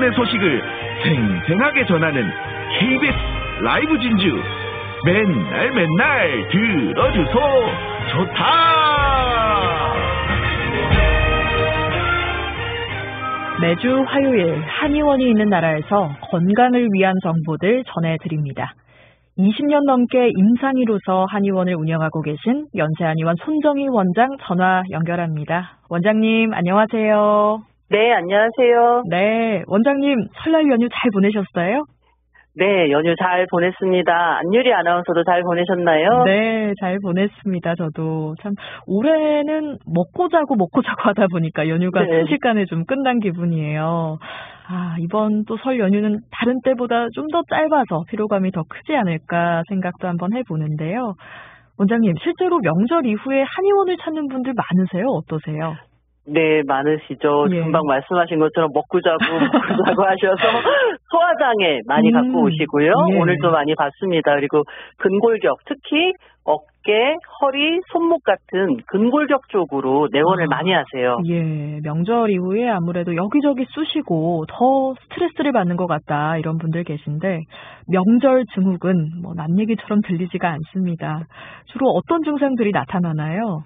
한의원의 소식을 생생하게 전하는 KBS 라이브 진주. 맨날 들어주소. 좋다. 매주 화요일 한의원이 있는 나라에서 건강을 위한 정보들 전해드립니다. 20년 넘게 임상의로서 한의원을 운영하고 계신 연세한의원 손정희 원장 전화 연결합니다. 원장님 안녕하세요. 네, 안녕하세요. 네, 원장님 설날 연휴 잘 보내셨어요? 네, 연휴 잘 보냈습니다. 안유리 아나운서도 잘 보내셨나요? 네, 잘 보냈습니다. 저도 참 올해는 먹고 자고 하다 보니까 연휴가 네. 순식간에 좀 끝난 기분이에요. 이번 또 설 연휴는 다른 때보다 좀 더 짧아서 피로감이 더 크지 않을까 생각도 한번 해보는데요. 원장님, 실제로 명절 이후에 한의원을 찾는 분들 많으세요? 어떠세요? 네, 많으시죠. 예. 금방 말씀하신 것처럼 먹고 자고 하셔서 소화장애 많이 갖고 오시고요. 예. 오늘도 많이 봤습니다. 그리고 근골격, 특히 어깨, 허리, 손목 같은 근골격 쪽으로 내원을 많이 하세요. 예, 명절 이후에 아무래도 여기저기 쑤시고 더 스트레스를 받는 것 같다 이런 분들 계신데 명절 증후군 남 얘기처럼 들리지가 않습니다. 주로 어떤 증상들이 나타나나요?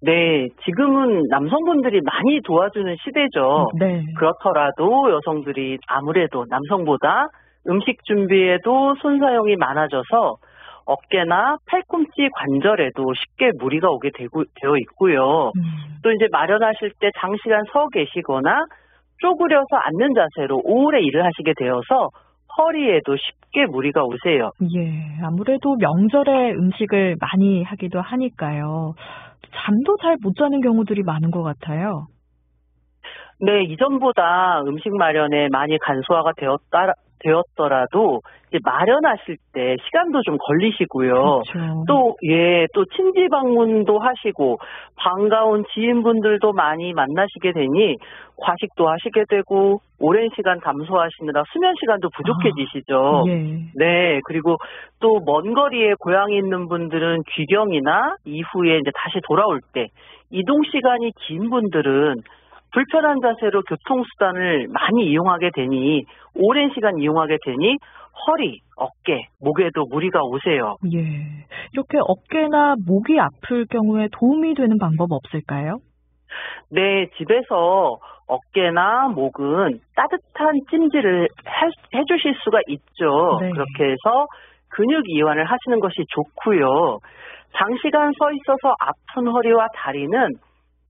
네, 지금은 남성분들이 많이 도와주는 시대죠. 네. 그렇더라도 여성들이 아무래도 남성보다 음식 준비에도 손사용이 많아져서 어깨나 팔꿈치 관절에도 쉽게 무리가 오게 되어 있고요. 또 이제 마련하실 때 장시간 서 계시거나 쪼그려서 앉는 자세로 오래 일을 하시게 되어서 허리에도 쉽게 무리가 오세요. 예, 아무래도 명절에 음식을 많이 하기도 하니까요. 잠도 잘 못 자는 경우들이 많은 것 같아요. 네, 이전보다 음식 마련에 많이 간소화가 되었더라도 이제 마련하실 때 시간도 좀 걸리시고요. 그렇죠. 또 친지 방문도 하시고 반가운 지인분들도 많이 만나시게 되니 과식도 하시게 되고 오랜 시간 담소하시느라 수면 시간도 부족해지시죠. 예. 네, 그리고 또 먼 거리에 고향이 있는 분들은 귀경이나 이후에 이제 다시 돌아올 때 이동 시간이 긴 분들은 불편한 자세로 교통수단을 많이 이용하게 되니 오랜 시간 이용하게 되니 허리, 어깨, 목에도 무리가 오세요. 예, 이렇게 어깨나 목이 아플 경우에 도움이 되는 방법 없을까요? 네, 집에서 어깨나 목은 따뜻한 찜질을 해주실 수가 있죠. 네. 그렇게 해서 근육 이완을 하시는 것이 좋고요. 장시간 서 있어서 아픈 허리와 다리는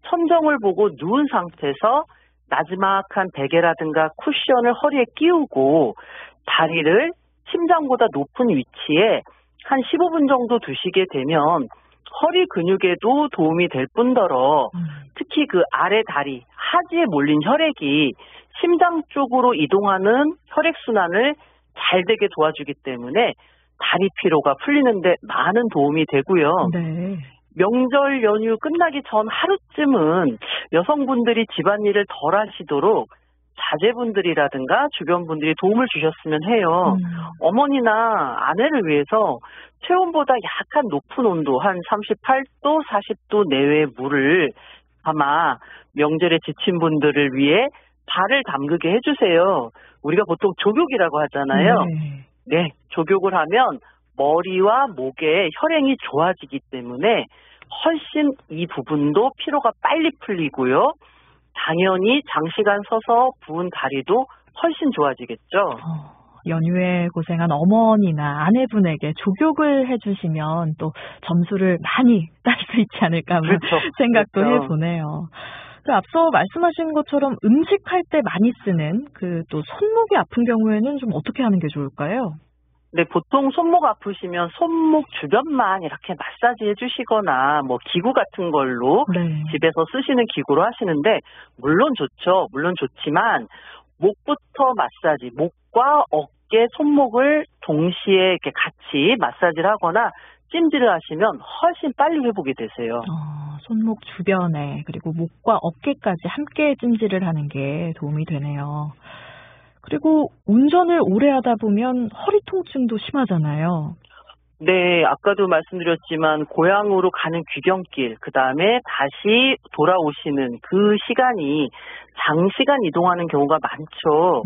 천정을 보고 누운 상태에서 나지막한 베개라든가 쿠션을 허리에 끼우고 다리를 심장보다 높은 위치에 한 15분 정도 두시게 되면 허리 근육에도 도움이 될 뿐더러 특히 그 아래 다리, 하지에 몰린 혈액이 심장 쪽으로 이동하는 혈액순환을 잘 되게 도와주기 때문에 다리 피로가 풀리는데 많은 도움이 되고요. 네. 명절 연휴 끝나기 전 하루쯤은 여성분들이 집안일을 덜 하시도록 자제분들이라든가 주변 분들이 도움을 주셨으면 해요. 어머니나 아내를 위해서 체온보다 약간 높은 온도 한 38도, 40도 내외의 물을 아마 명절에 지친 분들을 위해 발을 담그게 해주세요. 우리가 보통 족욕이라고 하잖아요. 네, 족욕을 하면 머리와 목에 혈행이 좋아지기 때문에 훨씬 이 부분도 피로가 빨리 풀리고요. 당연히 장시간 서서 부은 다리도 훨씬 좋아지겠죠. 연휴에 고생한 어머니나 아내분에게 족욕을 해주시면 또 점수를 많이 딸 수 있지 않을까 그렇죠. 생각도 그렇죠. 해보네요. 앞서 말씀하신 것처럼 음식할 때 많이 쓰는 또 손목이 아픈 경우에는 좀 어떻게 하는 게 좋을까요? 네, 보통 손목 아프시면 손목 주변만 이렇게 마사지 해주시거나 기구 같은 걸로 네. 집에서 쓰시는 기구로 하시는데 물론 좋죠. 물론 좋지만 목부터 마사지, 목과 어깨, 손목을 동시에 이렇게 같이 마사지를 하거나 찜질을 하시면 훨씬 빨리 회복이 되세요. 손목 주변에 그리고 목과 어깨까지 함께 찜질을 하는 게 도움이 되네요. 그리고 운전을 오래 하다 보면 허리 통증도 심하잖아요. 네, 아까도 말씀드렸지만 고향으로 가는 귀경길, 그 다음에 다시 돌아오시는 그 시간이 장시간 이동하는 경우가 많죠.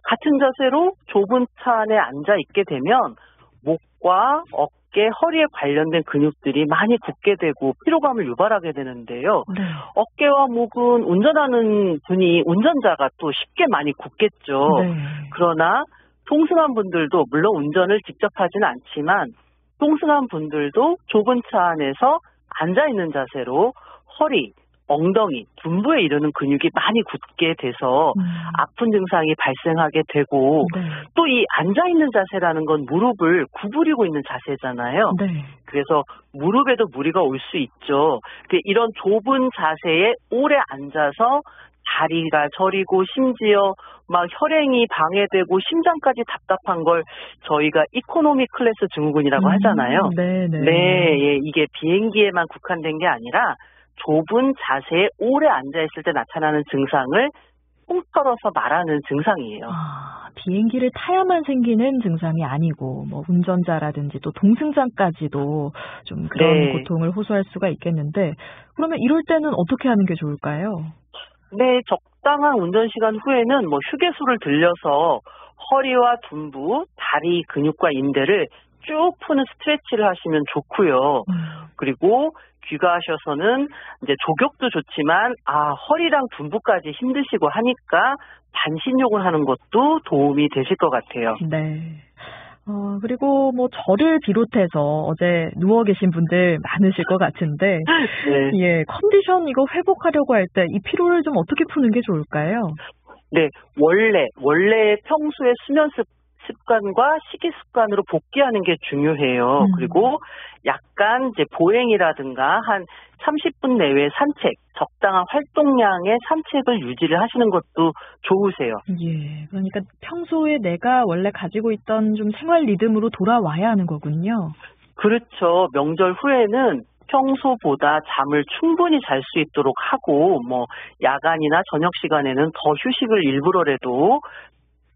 같은 자세로 좁은 차 안에 앉아 있게 되면 목과 어깨, 허리에 관련된 근육들이 많이 굳게 되고 피로감을 유발하게 되는데요. 네. 어깨와 목은 운전하는 분이 운전자가 또 쉽게 많이 굳겠죠. 네. 그러나 통승한 분들도 물론 운전을 직접 하지는 않지만 통승한 분들도 좁은 차 안에서 앉아있는 자세로 허리, 엉덩이, 둔부에 이르는 근육이 많이 굳게 돼서 아픈 증상이 발생하게 되고 네. 또 이 앉아있는 자세라는 건 무릎을 구부리고 있는 자세잖아요. 네. 그래서 무릎에도 무리가 올 수 있죠. 이런 좁은 자세에 오래 앉아서 다리가 저리고 심지어 막 혈행이 방해되고 심장까지 답답한 걸 저희가 이코노미 클래스 증후군이라고 하잖아요. 네네. 네, 예, 이게 비행기에만 국한된 게 아니라 좁은 자세에 오래 앉아있을 때 나타나는 증상을 통틀어서 말하는 증상이에요. 비행기를 타야만 생기는 증상이 아니고 뭐 운전자라든지 또 동승자까지도 좀 그런 네. 고통을 호소할 수가 있겠는데 그러면 이럴 때는 어떻게 하는 게 좋을까요? 네, 적당한 운전 시간 후에는 뭐 휴게소를 들려서 허리와 둔부, 다리 근육과 인대를 쭉 푸는 스트레치를 하시면 좋고요. 그리고 귀가하셔서는 이제 족욕도 좋지만 허리랑 둔부까지 힘드시고 하니까 반신욕을 하는 것도 도움이 되실 것 같아요. 네. 그리고 뭐 저를 비롯해서 어제 누워 계신 분들 많으실 것 같은데 네. 예, 컨디션 이거 회복하려고 할 때 이 피로를 좀 어떻게 푸는 게 좋을까요? 네, 원래 평소에 수면 습관과 식이 습관으로 복귀하는 게 중요해요. 그리고 약간 이제 보행이라든가 한 30분 내외 산책, 적당한 활동량의 산책을 유지를 하시는 것도 좋으세요. 예, 그러니까 평소에 내가 원래 가지고 있던 좀 생활 리듬으로 돌아와야 하는 거군요. 그렇죠. 명절 후에는 평소보다 잠을 충분히 잘 수 있도록 하고 뭐 야간이나 저녁 시간에는 더 휴식을 일부러라도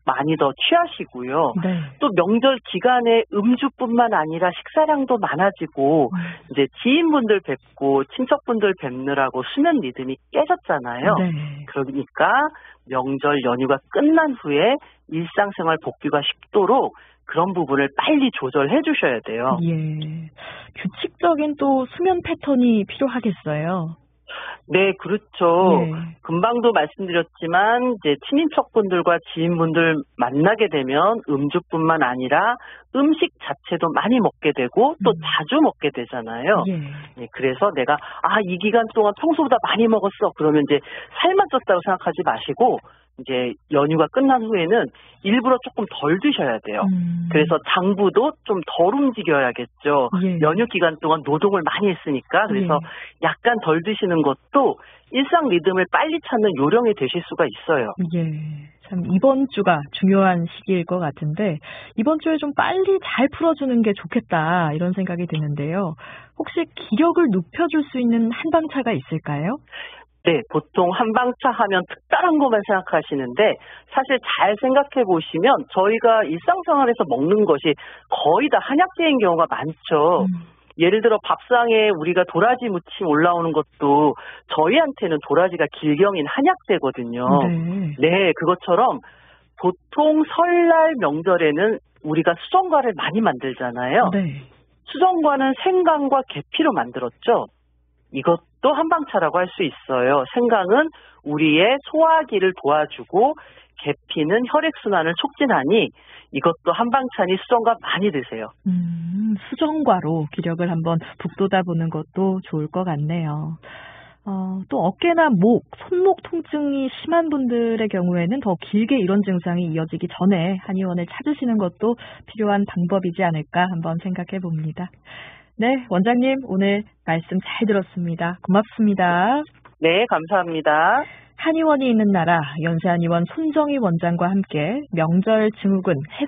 많이 더 취하시고요. 네. 또 명절 기간에 음주뿐만 아니라 식사량도 많아지고 이제 지인분들 뵙고 친척분들 뵙느라고 수면 리듬이 깨졌잖아요. 네. 그러니까 명절 연휴가 끝난 후에 일상생활 복귀가 쉽도록 그런 부분을 빨리 조절해 주셔야 돼요. 예. 규칙적인 또 수면 패턴이 필요하겠어요. 네, 그렇죠. 예. 금방도 말씀드렸지만 이제 친인척분들과 지인분들 만나게 되면 음주뿐만 아니라 음식 자체도 많이 먹게 되고 또 자주 먹게 되잖아요. 예. 네, 그래서 내가 이 기간 동안 평소보다 많이 먹었어. 그러면 이제 살만 쪘다고 생각하지 마시고 이제 연휴가 끝난 후에는 일부러 조금 덜 드셔야 돼요. 그래서 장부도 좀 덜 움직여야겠죠. 예. 연휴 기간 동안 노동을 많이 했으니까 그래서 약간 덜 드시는 것도 일상 리듬을 빨리 찾는 요령이 되실 수가 있어요. 예. 참 이번 주가 중요한 시기일 것 같은데 이번 주에 좀 빨리 잘 풀어주는 게 좋겠다 이런 생각이 드는데요. 혹시 기력을 높여줄 수 있는 한방차가 있을까요? 네, 보통 한방차 하면 특별한 것만 생각하시는데 사실 잘 생각해 보시면 저희가 일상생활에서 먹는 것이 거의 다 한약재인 경우가 많죠. 예를 들어 밥상에 우리가 도라지 무침 올라오는 것도 저희한테는 도라지가 길경인 한약재거든요. 네, 그것처럼 보통 설날 명절에는 우리가 수정과를 많이 만들잖아요. 네. 수정과는 생강과 계피로 만들었죠. 이것도 한방차라고 할 수 있어요. 생강은 우리의 소화기를 도와주고 계피는 혈액순환을 촉진하니 이것도 한방차니 수정과 많이 드세요. 수정과로 기력을 한번 북돋아보는 것도 좋을 것 같네요. 또 어깨나 목, 손목 통증이 심한 분들의 경우에는 더 길게 이런 증상이 이어지기 전에 한의원을 찾으시는 것도 필요한 방법이지 않을까 한번 생각해 봅니다. 네, 원장님 오늘 말씀 잘 들었습니다. 고맙습니다. 네, 감사합니다. 한의원이 있는 나라 연세한의원 손정희 원장과 함께 명절 증후군 해소